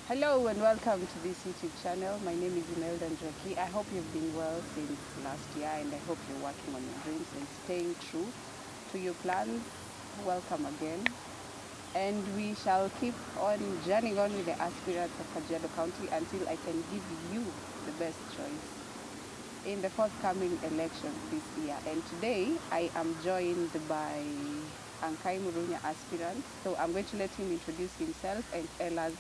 Hello and welcome to this YouTube channel. My name is Imelda Njoki. I hope you've been well since last year and I hope you're working on your dreams and staying true to your plans. Welcome again. And we shall keep on journeying on with the aspirants of Kajiado County until I can give you the best choice in the forthcoming elections this year. And today I am joined by Nkaimurunya'S aspirant. So I'm going to let him introduce himself and tell us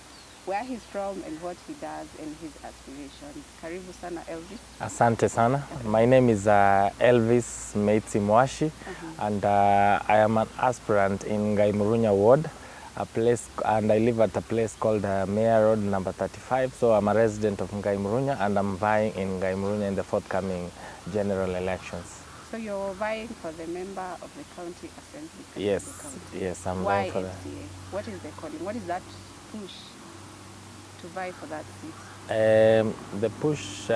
where he's from and what he does and his aspirations. Karibu sana Elvis. Asante sana. My name is Elvis Mwashi, and I am an aspirant in Nkaimurunya ward, a place, and I live at a place called Mayor Road number 35. So I'm a resident of Nkaimurunya and I'm vying in Nkaimurunya in the forthcoming general elections. So you're vying for the member of the county assembly? Yes, county. yes, I'm Why vying for that. What is the calling? What is that push to vie for that seat? The push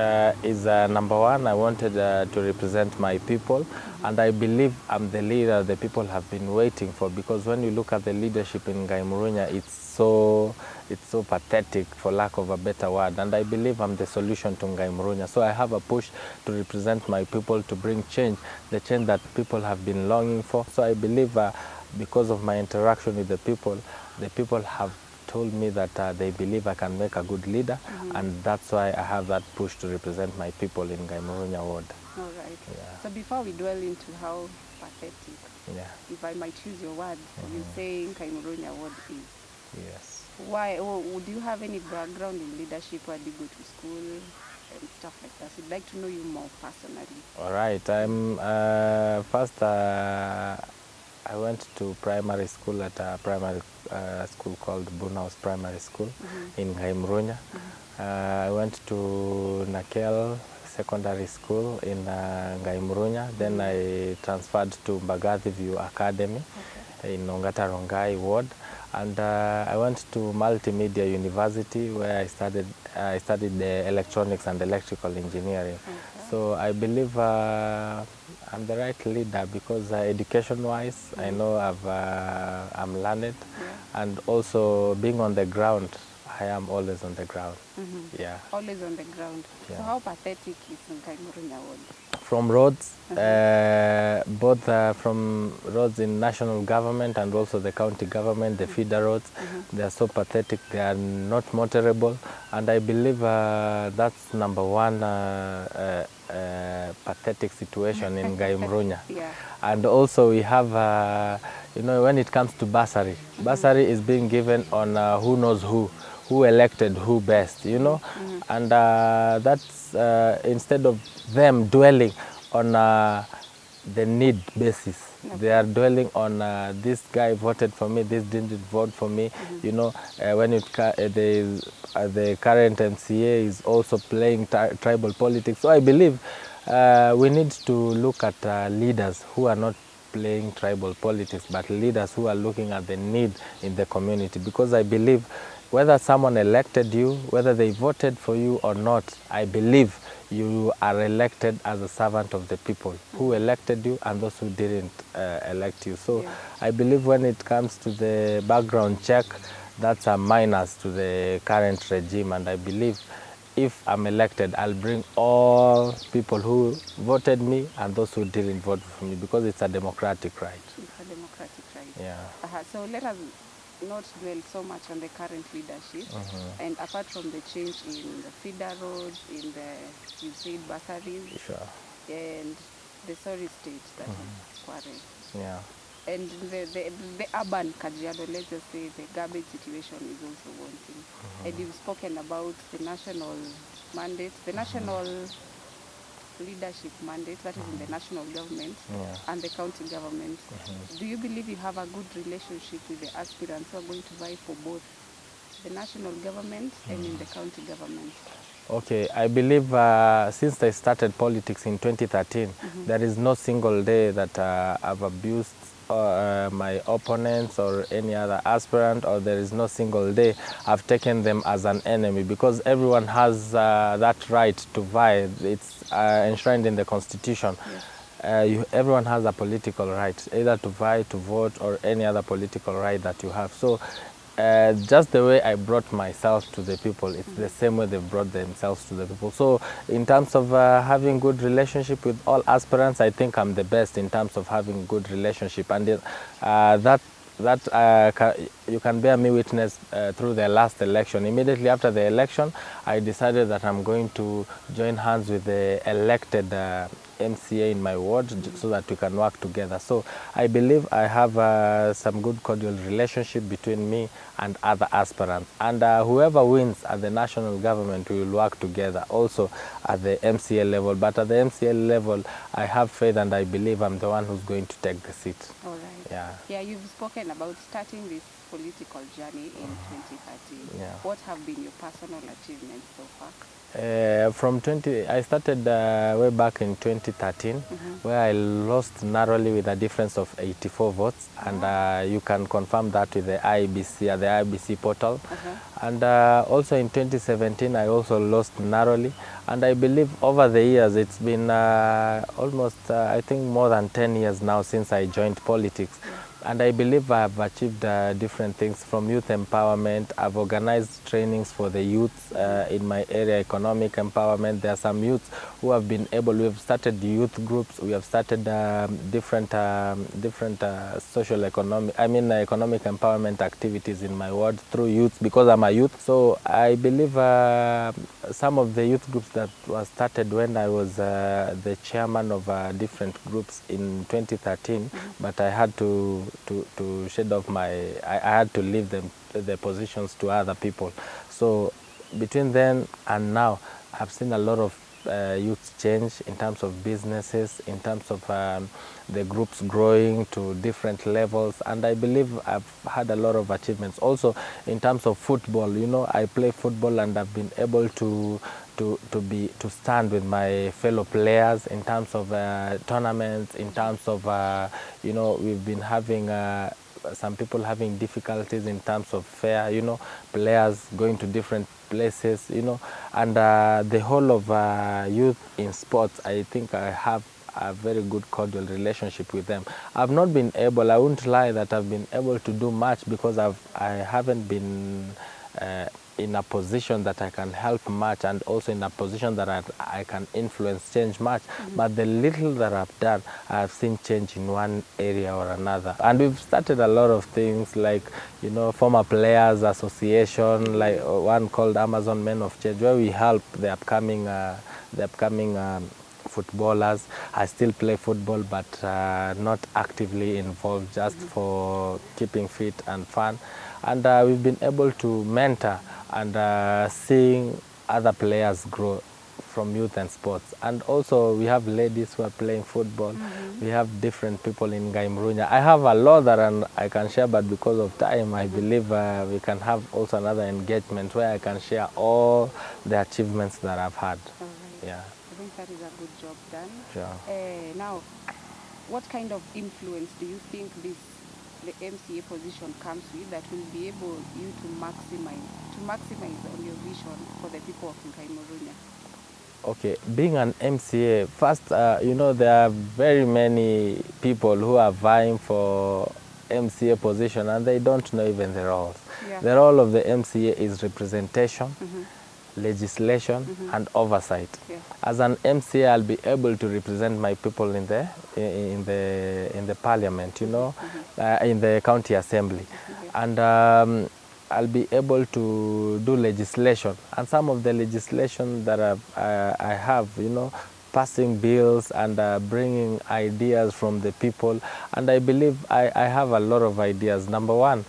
is number one. I wanted to represent my people, and I believe I'm the leader the people have been waiting for, because when you look at the leadership in Nkaimurunya, it's so pathetic, for lack of a better word, and I believe I'm the solution to Nkaimurunya. So I have a push to represent my people, to bring change, the change that people have been longing for. So I believe because of my interaction with the people have told me that they believe I can make a good leader, and that's why I have that push to represent my people in Nkaimurunya ward. All right. Yeah. So before we dwell into how pathetic, Yeah. if I might use your word, you say Nkaimurunya ward is. Yes. Why? Do you have any background in leadership? Where do you go to school and stuff like that? So I'd like to know you more personally. All right. I'm first. I went to primary school at a primary school called Bunaus Primary School in Nkaimurunya. I went to Nakel Secondary School in Nkaimurunya. Then I transferred to Mbagathi View Academy in Ongata Rongai ward. And I went to Multimedia University, where I studied the electronics and electrical engineering. So I believe I'm the right leader, because education-wise, I know I'm learned, and also being on the ground, I am always on the ground. Yeah. Always on the ground. Yeah. So how pathetic is Nkaimurunya ward? From roads, both from roads in national government and also the county government, the feeder roads, they are so pathetic, they are not motorable, and I believe that's number one pathetic situation in Nkaimurunya. Yeah. And also we have, you know, when it comes to bursary, bursary is being given on who knows who elected who best, you know, and that's instead of them dwelling on the need basis, they are dwelling on this guy voted for me, this didn't vote for me, you know. When the current MCA is also playing tribal politics. So I believe we need to look at leaders who are not playing tribal politics, but leaders who are looking at the need in the community, because I believe whether someone elected you, whether they voted for you or not, I believe you are elected as a servant of the people who elected you and those who didn't elect you. So I believe when it comes to the background check, that's a minus to the current regime, and I believe if I'm elected, I'll bring all people who voted me and those who didn't vote for me, because it's a democratic right. It's a democratic right. Yeah. So let us not dwell so much on the current leadership, and apart from the change in the feeder roads, in the, you said, bursaries, Sure. and the sorry state that is Kware. Yeah. And the urban Kajiado, let's just say the garbage situation is also one thing. And you've spoken about the national mandate, the national leadership mandate that is in the national government and the county government. Do you believe you have a good relationship with the aspirants who are going to vie for both the national government and in the county government? Okay, I believe since I started politics in 2013, there is no single day that I've abused my opponents or any other aspirant, or there is no single day I've taken them as an enemy, because everyone has that right to vie. It's enshrined in the Constitution. Everyone has a political right, either to vie, to vote, or any other political right that you have. So just the way I brought myself to the people, it's the same way they brought themselves to the people. So in terms of having good relationship with all aspirants, I think I'm the best in terms of having good relationship. And you can bear me witness through the last election. Immediately after the election, I decided that I'm going to join hands with the elected MCA in my ward so that we can work together. So I believe I have some good cordial relationship between me and other aspirants. And whoever wins at the national government, we will work together also at the MCA level. But at the MCA level, I have faith and I believe I'm the one who's going to take the seat. All right. Yeah. Yeah, you've spoken about starting this political journey in 2013. Yeah. What have been your personal achievements so far? I started way back in 2013, where I lost narrowly with a difference of 84 votes, and you can confirm that with the IBC at the IBC portal. And also in 2017, I also lost narrowly, and I believe over the years it's been almost I think more than 10 years now since I joined politics. And I believe I have achieved different things from youth empowerment. I've organized trainings for the youth in my area, economic empowerment. There are some youths who have been able, we have started youth groups, we have started different economic empowerment activities in my ward through youth because I'm a youth. So I believe some of the youth groups that were started when I was the chairman of different groups in 2013, but I had to shed off I had to leave the positions to other people. So between then and now, I've seen a lot of youth change in terms of businesses, in terms of the groups growing to different levels, and I believe I've had a lot of achievements. Also in terms of football, you know, I play football and I've been able to stand with my fellow players in terms of tournaments, in terms of you know, we've been having some people having difficulties in terms of fare, you know, players going to different places, you know, and the whole of youth in sports, I think I have a very good cordial relationship with them. I've not been able, I won't lie that I've been able to do much because I haven't been in a position that I can help much, and also in a position that I can influence change much. But the little that I've done, I've seen change in one area or another. And we've started a lot of things like, you know, former players association, like one called Amazon Men of Change, where we help the upcoming footballers. I still play football, but not actively involved, just for keeping fit and fun. And we've been able to mentor and seeing other players grow from youth and sports. And also we have ladies who are playing football. We have different people in Nkaimurunya'. I have a lot that I can share, but because of time, I believe we can have also another engagement where I can share all the achievements that I've had. Yeah. I think that is a good job done. Sure. Now, what kind of influence do you think the MCA position comes with that will be able you to maximize on your vision for the people of Nkaimurunya'? Okay, being an MCA, first, you know, there are very many people who are vying for MCA position and they don't know even the roles. The role of the MCA is representation, legislation, and oversight. As an MCA, I'll be able to represent my people in the parliament, you know, in the county assembly, and I'll be able to do legislation. And some of the legislation that I have, you know, passing bills and bringing ideas from the people. And I believe I have a lot of ideas. Number one,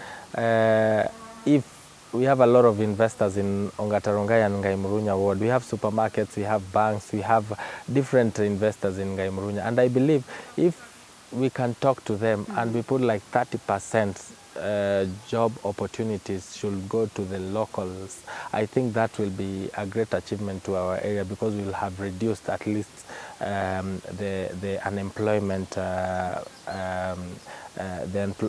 if we have a lot of investors in Ongatarongaya and Nkaimurunya' ward. We have supermarkets, we have banks, we have different investors in Nkaimurunya'. And I believe if we can talk to them and we put like 30% job opportunities should go to the locals, I think that will be a great achievement to our area, because we will have reduced at least the unemployment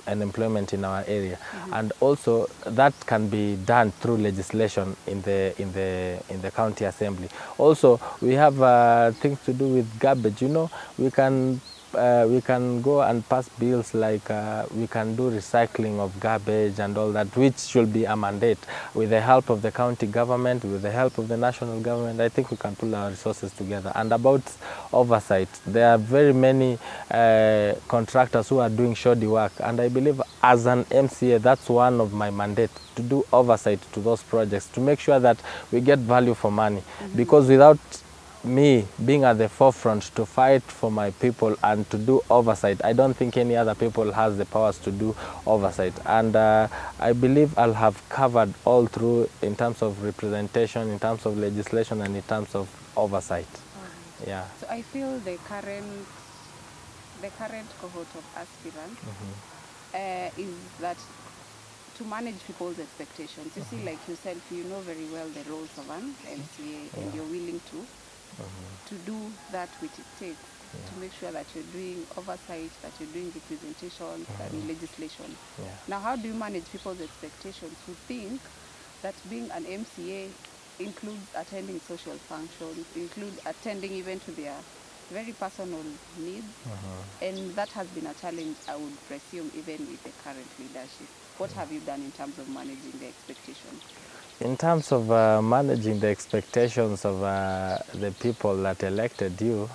unemployment in our area. And also that can be done through legislation in the county assembly. Also we have things to do with garbage. You know, we can we can go and pass bills like we can do recycling of garbage and all that, which should be a mandate. With the help of the county government, with the help of the national government, I think we can pull our resources together. And about oversight, there are very many contractors who are doing shoddy work, and I believe as an MCA, that's one of my mandates, to do oversight to those projects, to make sure that we get value for money. Because without me being at the forefront to fight for my people and to do oversight, I don't think any other people has the powers to do oversight. And I believe I'll have covered all through in terms of representation, in terms of legislation, and in terms of oversight. Yeah. So I feel the current cohort of aspirants is that to manage people's expectations. You see, like yourself, you know very well the roles of an MCA, and you're willing to do that which it takes to make sure that you're doing oversight, that you're doing representation and legislation. Now, how do you manage people's expectations who think that being an MCA includes attending social functions, includes attending even to their very personal needs, and that has been a challenge, I would presume, even with the current leadership. What have you done in terms of managing the expectations? In terms of managing the expectations of the people that elected you,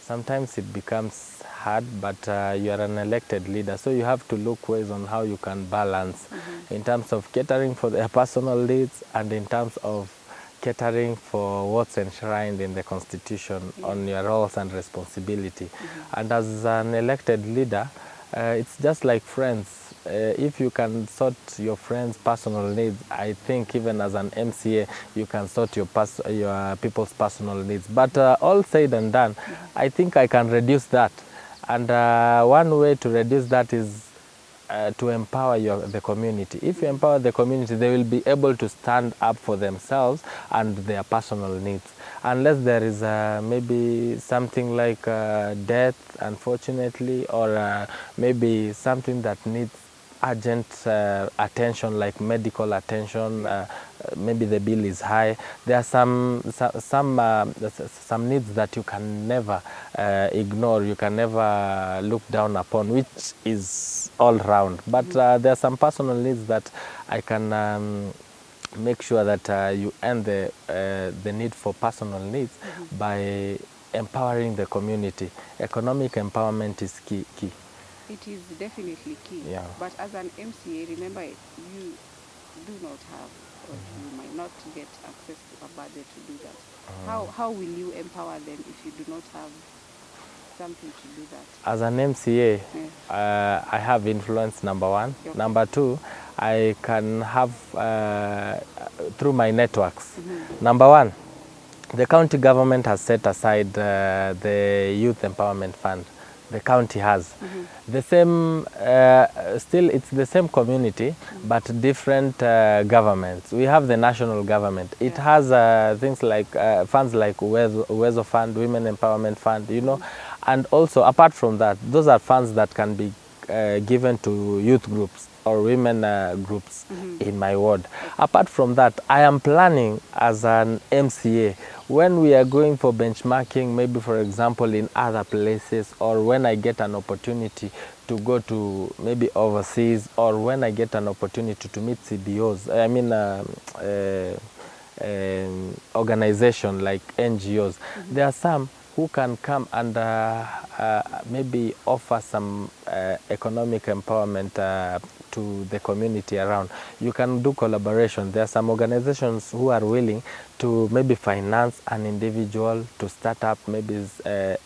sometimes it becomes hard, but you are an elected leader, so you have to look ways on how you can balance in terms of catering for their personal needs and in terms of catering for what's enshrined in the Constitution on your roles and responsibility. And as an elected leader, it's just like friends. If you can sort your friends' personal needs, I think even as an MCA, you can sort your people's personal needs. But all said and done, I think I can reduce that. And one way to reduce that is to empower the community. If you empower the community, they will be able to stand up for themselves and their personal needs. Unless there is maybe something like death, unfortunately, or maybe something that needs urgent attention, like medical attention, maybe the bill is high. There are some needs that you can never ignore, you can never look down upon, which is all round. But there are some personal needs that I can make sure that you end the need for personal needs by empowering the community. Economic empowerment is key. It is definitely key. But as an MCA, remember, you do not have, or you might not get access to a budget to do that. How will you empower them if you do not have something to do that? As an MCA, I have influence, number one. Number two, I can have through my networks. Number one, the county government has set aside the Youth Empowerment Fund. The county has. The same, still it's the same community, but different governments. We have the national government. It has things like funds like Uwezo Fund, Women Empowerment Fund, you know. And also, apart from that, those are funds that can be given to youth groups or women groups in my ward. Apart from that, I am planning as an MCA, when we are going for benchmarking, maybe for example in other places, or when I get an opportunity to go to maybe overseas, or when I get an opportunity to meet CBOs, I mean organizations like NGOs, there are some who can come and maybe offer some economic empowerment to the community around. You can do collaboration. There are some organizations who are willing to maybe finance an individual to start up, maybe to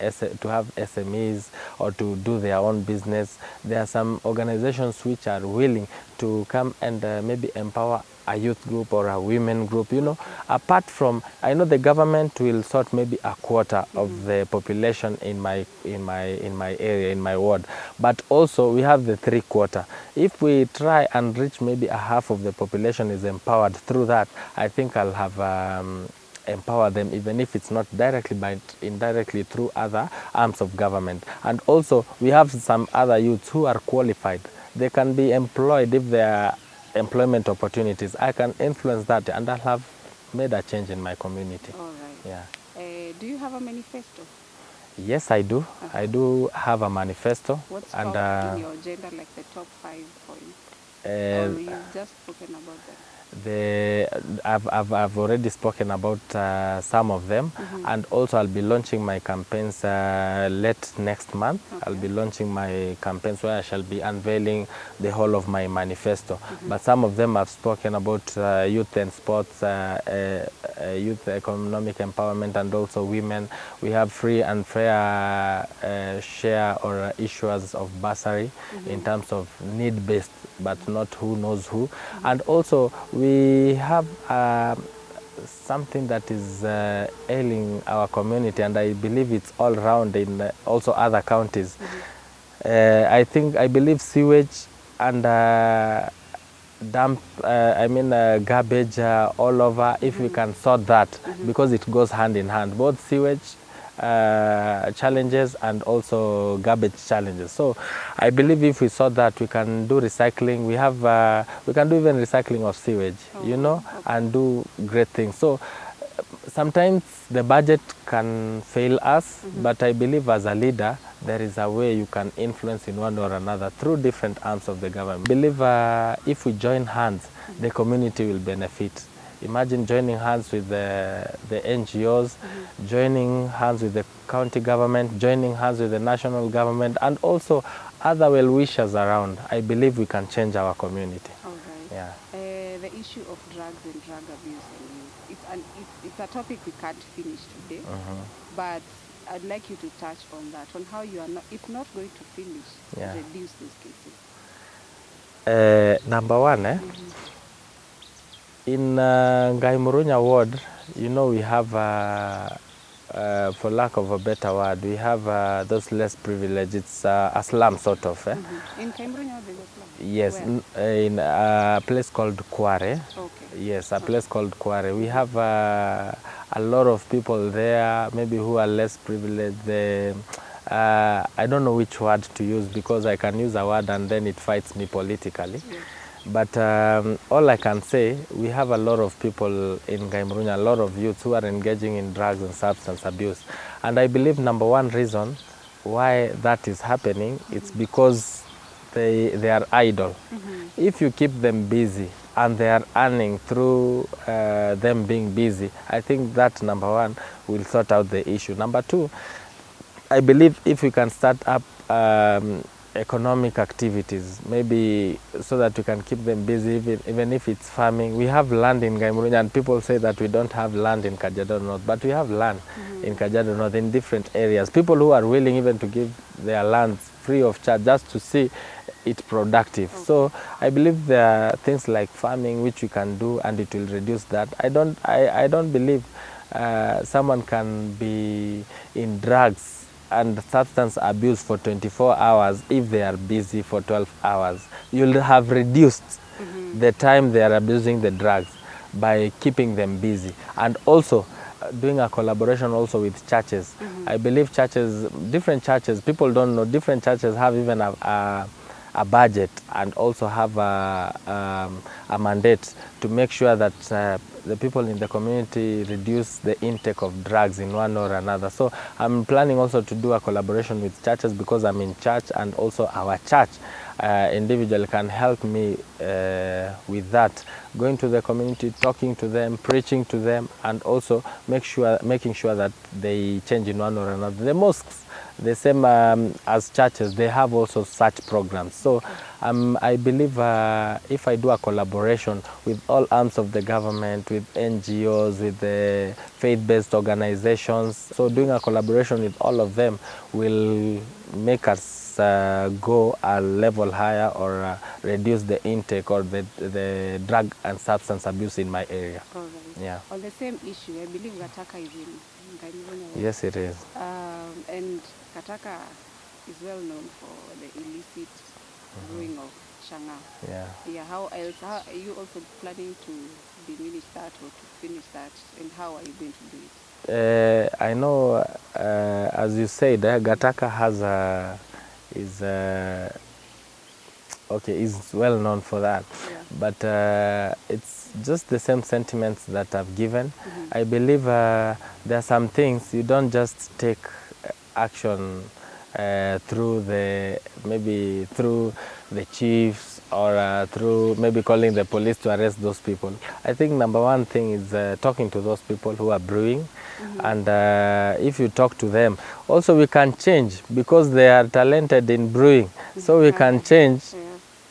have SMEs or to do their own business. There are some organizations which are willing to come and maybe empower a youth group or a women group, you know. Apart from, I know the government will sort maybe a quarter of the population in my area, in my ward, but also we have the 3/4. If we try and reach maybe a half of the population is empowered through that, I think I'll have empower them, even if it's not directly but indirectly through other arms of government. And also we have some other youths who are qualified. They can be employed if they are employment opportunities. I can influence that, and I'll have made a change in my community. All right. Yeah. Do you have a manifesto? Yes, I do. I do have a manifesto. What's And top in your agenda, like the top 5 points? Or you've just spoken about them? I've already spoken about some of them, and also I'll be launching my campaigns late next month. I'll be launching my campaigns where I shall be unveiling the whole of my manifesto. But some of them I've spoken about youth and sports, youth economic empowerment, and also women. We have free and fair share or issuers of bursary in terms of need-based, but not who knows who. And also we have something that is ailing our community, and I believe it's all around in also other counties. I believe sewage and garbage all over. If we can sort that, because it goes hand in hand, both sewage challenges and also garbage challenges. So I believe if we sort that, we can do recycling. We can do even recycling of sewage, and do great things. So sometimes the budget can fail us, but I believe as a leader, there is a way you can influence in one or another through different arms of the government. I believe if we join hands, the community will benefit. Imagine joining hands with the NGOs, joining hands with the county government, joining hands with the national government, and also other well-wishers around. I believe we can change our community. All right. Yeah. The issue of drugs and drug abuse and youth, it's a topic we can't finish today, but I'd like you to touch on that, on how you are not, if not going to finish, reduce these cases. Number one, in Nkaimurunya'S ward, we have, for lack of a better word, we have those less privileged. It's a slum sort of. In Nkaimurunya'S, there's a slum? Yes, in a place called Kware. Okay. Yes, a place called Kware. We have a lot of people there, maybe who are less privileged. I don't know which word to use, because I can use a word and then it fights me politically. Yes. But all I can say, we have a lot of people in Nkaimurunya', a lot of youths who are engaging in drugs and substance abuse. And I believe number one reason why that is happening, it's because they are idle. If you keep them busy and they are earning through them being busy, I think that number one will sort out the issue. Number two, I believe if we can start up economic activities, maybe so that we can keep them busy, even if it's farming. We have land in Nkaimurunya', and people say that we don't have land in Kajiado North, but we have land in Kajiado North in different areas. People who are willing even to give their lands free of charge just to see it productive. Okay. So I believe there are things like farming which we can do, and it will reduce that. I don't believe someone can be in drugs and substance abuse for 24 hours if they are busy for 12 hours. You'll have reduced the time they are abusing the drugs by keeping them busy. And also doing a collaboration also with churches. I believe churches, different churches, people don't know, different churches have even a budget and also have a mandate to make sure that the people in the community reduce the intake of drugs in one or another. So I'm planning also to do a collaboration with churches, because I'm in church, and also our church individual can help me with that, going to the community, talking to them, preaching to them, and also making sure that they change in one or another. The mosques, the same as churches, they have also such programs. So I believe if I do a collaboration with all arms of the government, with NGOs, with the faith-based organizations, so doing a collaboration with all of them will make us go a level higher, or reduce the intake or the drug and substance abuse in my area. All right. Yeah. On the same issue, I believe Kataka is in Nkaimurunya'S. Yes, it is. And Kataka is well known for the illicit brewing of shanga. Yeah. Yeah. How are you also planning to diminish that or to finish that, and how are you going to do it? I know, as you said, Gataka is well known for that. Yeah. But it's just the same sentiments that I've given. I believe there are some things you don't just take action through maybe through the chiefs or through maybe calling the police to arrest those people. I think number one thing is talking to those people who are brewing, and if you talk to them, also we can change because they are talented in brewing, so we can change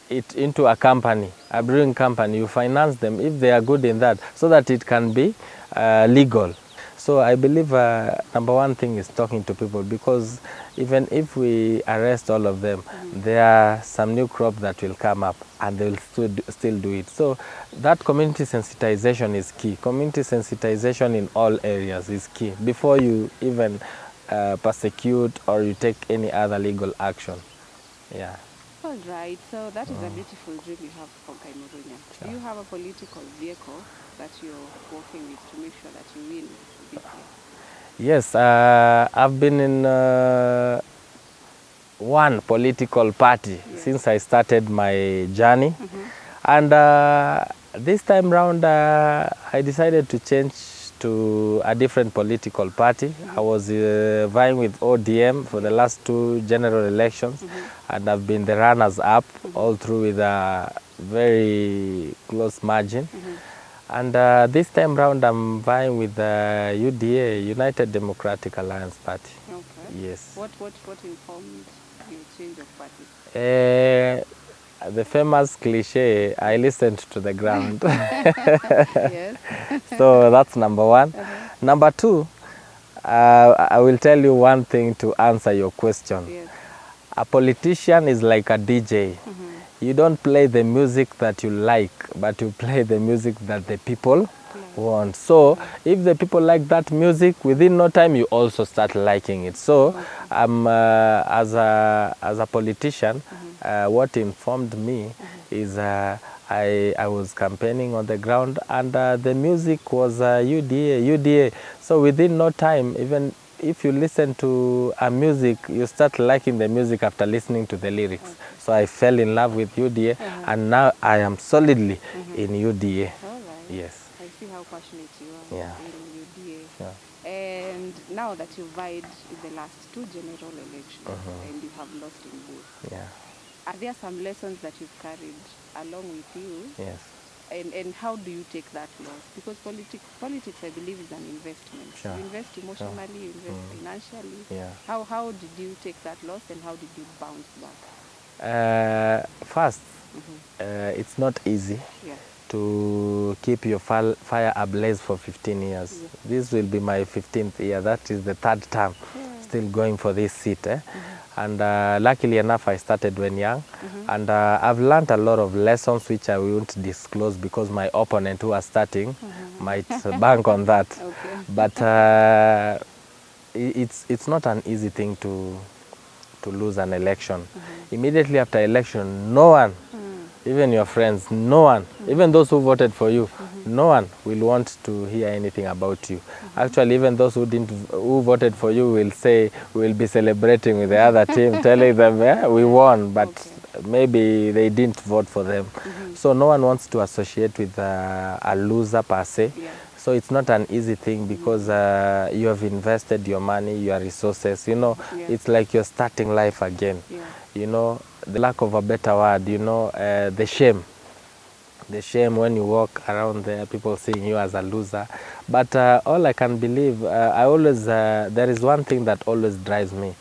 it into a company, a brewing company. You finance them if they are good in that, so that it can be legal. So I believe number one thing is talking to people, because even if we arrest all of them, there are some new crop that will come up and they will still do it. So that community sensitization is key. Community sensitization in all areas is key before you even persecute or you take any other legal action. Yeah. All right, so that is a beautiful dream you have for Nkaimurunya. Sure. Do you have a political vehicle that you're working with to make sure that you win this year? Yes, I've been in one political party since I started my journey. And this time round, I decided to change to a different political party. I was vying with ODM for the last 2 general elections, and I've been the runners-up all through with a very close margin. And this time round, I'm vying with the UDA, United Democratic Alliance Party. Okay. Yes. What informed your change of party? The famous cliche, I listened to the ground. Yes. So that's number one. Number two, I will tell you one thing to answer your question. Yes. A politician is like a DJ. You don't play the music that you like, but you play the music that the people want. So if the people like that music, within no time you also start liking it. So as a politician, what informed me is I was campaigning on the ground, and the music was UDA. So within no time, even if you listen to a music, you start liking the music after listening to the lyrics. So I fell in love with UDA, and now I am solidly in UDA. All right. Yes. I see how passionate you are Yeah. in UDA. Sure. And now that you vied in the last 2 general elections and you have lost in both, Yeah. are there some lessons that you've carried along with you? Yes. And how do you take that loss? Because politics, I believe, is an investment. Sure. You invest emotionally, you invest financially. Yeah. How did you take that loss, and how did you bounce back? First, it's not easy to keep your fire ablaze for 15 years. This will be my 15th year. That is the 3rd term, still going for this seat. And luckily enough, I started when young. And I've learned a lot of lessons which I won't disclose, because my opponent who are starting might bank on that. Okay. But it's not an easy thing to lose an election. Immediately after election, no one, even your friends, no one, even those who voted for you, no one will want to hear anything about you. Actually, even those who voted for you will say, we'll be celebrating with the other team, telling them, yeah, we won, but maybe they didn't vote for them. So no one wants to associate with a loser per se. So it's not an easy thing, because you have invested your money, your resources, you know, it's like you're starting life again. You know, the lack of a better word, you know, the shame. The shame when you walk around there, people seeing you as a loser. But all I can believe, there is one thing that always drives me.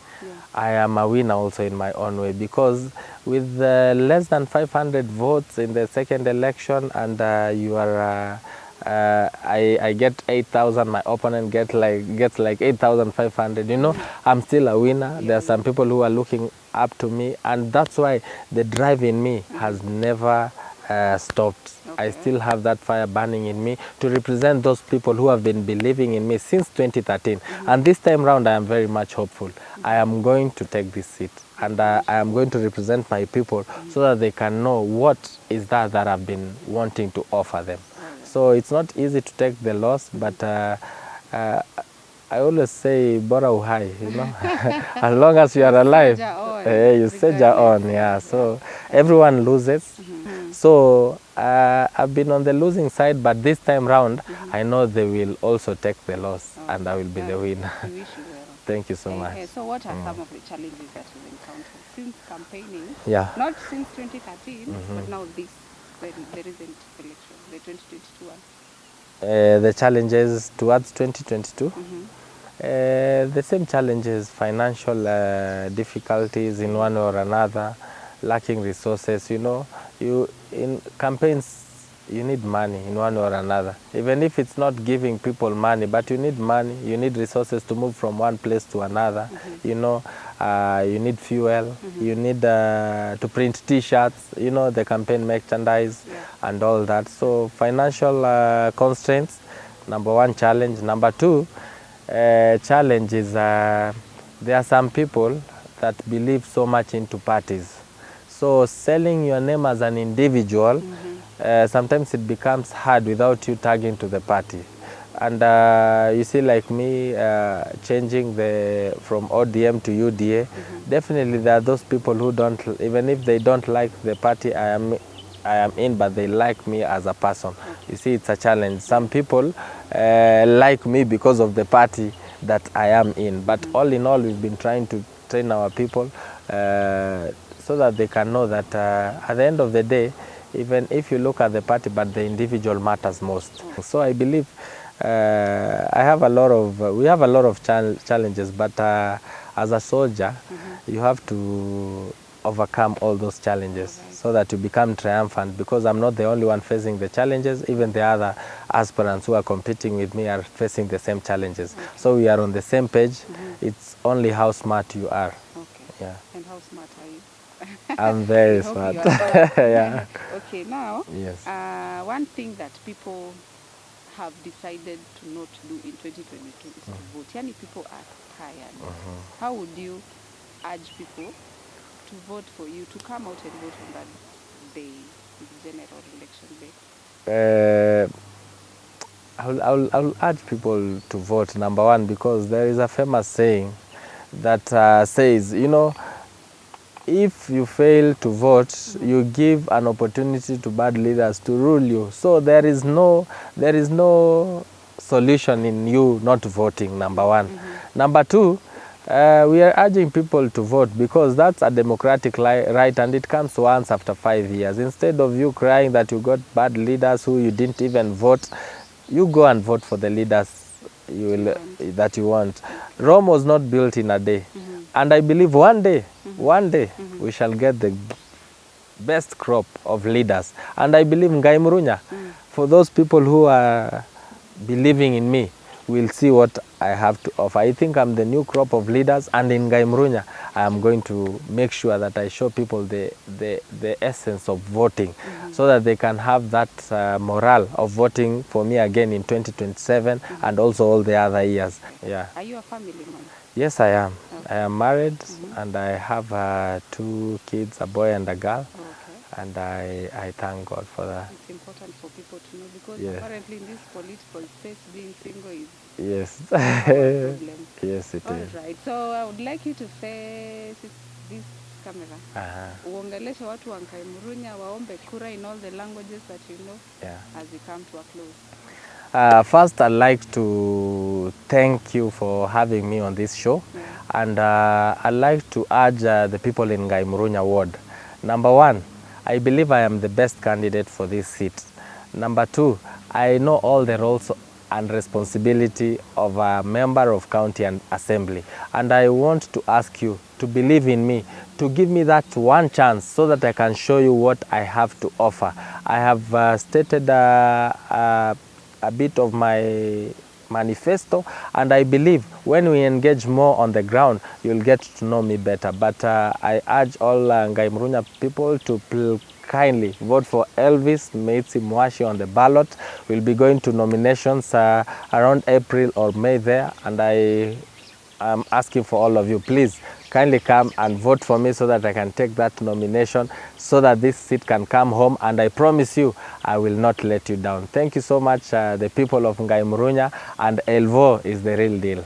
I am a winner also in my own way, because with less than 500 votes in the 2nd election, and you are I get 8,000, my opponent gets like 8,500. You know, I'm still a winner. There are some people who are looking up to me, and that's why the drive in me has never stopped. I still have that fire burning in me to represent those people who have been believing in me since 2013. And this time round, I am very much hopeful. I am going to take this seat, and I am going to represent my people so that they can know what is that I've been wanting to offer them. So it's not easy to take the loss, but I always say, bora uhai, you know, as long as you are alive, you soldier on, yeah. So everyone loses. So I've been on the losing side, but this time round, I know they will also take the loss, and I will be the winner. Thank you so much. So what are some of the challenges that you've encountered since campaigning? Yeah. Not since 2013, but now the recent election, the 2022 one. The challenges towards 2022? The same challenges, financial difficulties in one or another, lacking resources. You know, in campaigns, you need money in one or another. Even if it's not giving people money, but you need money, you need resources to move from one place to another. You know, you need fuel, you need to print T-shirts, you know, the campaign merchandise and all that. So financial constraints, number one challenge. Number two, challenge is there are some people that believe so much into parties. So selling your name as an individual, sometimes it becomes hard without you tagging to the party. And you see, like me, changing from ODM to UDA, definitely there are those people who don't, even if they don't like the party I am in, but they like me as a person. You see, it's a challenge. Some people like me because of the party that I am in. But all in all, we've been trying to train our people so that they can know that at the end of the day, even if you look at the party, but the individual matters most. So I believe we have a lot of challenges, but as a soldier, you have to overcome all those challenges so that you become triumphant, because I'm not the only one facing the challenges. Even the other aspirants who are competing with me are facing the same challenges. So we are on the same page. It's only how smart you are. Yeah. And how smart are you? I'm very smart. Yeah. Okay, now, yes. One thing that people have decided to not do in 2022 is to vote. Yani people are tired. How would you urge people to vote for you, to come out and vote on that day, the general election day? I'll urge people to vote, number one, because there is a famous saying that says, you know, if you fail to vote, you give an opportunity to bad leaders to rule you. So there is no solution in you not voting, number one. Number two, we are urging people to vote because that's a democratic right, and it comes once after 5 years. Instead of you crying that you got bad leaders who you didn't even vote, you go and vote for the leaders that you want. Rome was not built in a day. And I believe one day, we shall get the best crop of leaders. And I believe Nkaimurunya, for those people who are believing in me, will see what I have to offer. I think I'm the new crop of leaders, and in Nkaimurunya, I am going to make sure that I show people the essence of voting, so that they can have that morale of voting for me again in 2027 and also all the other years. Yeah. Are you a family man? Yes, I am. Okay. I am married, and I have 2 kids, a boy and a girl. Okay. And I thank God for that. It's important for people to know, because apparently in this political space, being single is yes. a problem. Yes, it is. All right. So I would like you to face this camera. Uongeleshe watu wa Nkaimurunya waombe kura in all the languages that you know, as we come to a close. First, I'd like to thank you for having me on this show. And I'd like to urge the people in Nkaimurunya ward. Number one, I believe I am the best candidate for this seat. Number two, I know all the roles and responsibility of a member of county and assembly. And I want to ask you to believe in me, to give me that one chance so that I can show you what I have to offer. I have stated a bit of my manifesto, and I believe when we engage more on the ground, you'll get to know me better. But I urge all Nkaimurunya people to kindly vote for Elvis Mwashi on the ballot. We'll be going to nominations around April or May there, and I am asking for all of you, please kindly come and vote for me so that I can take that nomination, so that this seat can come home, and I promise you I will not let you down. Thank you so much, the people of Nkaimurunya, and Elvo is the real deal.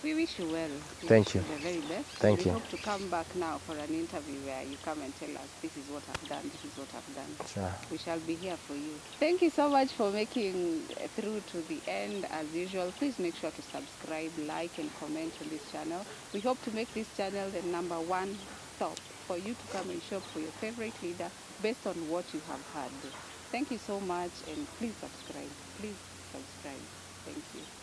We wish wish you well. Thank Wish you. the very best. Thank we you. hope to come back now for an interview where you come and tell us, this is what I've done, this is what I've done. Sure. We shall be here for you. Thank you so much for making through to the end. As usual, please make sure to subscribe, like, and comment on this channel. We hope to make this channel the #1 stop for you to come and shop for your favorite leader based on what you have heard. Thank you so much, and please subscribe. Please subscribe. Thank you.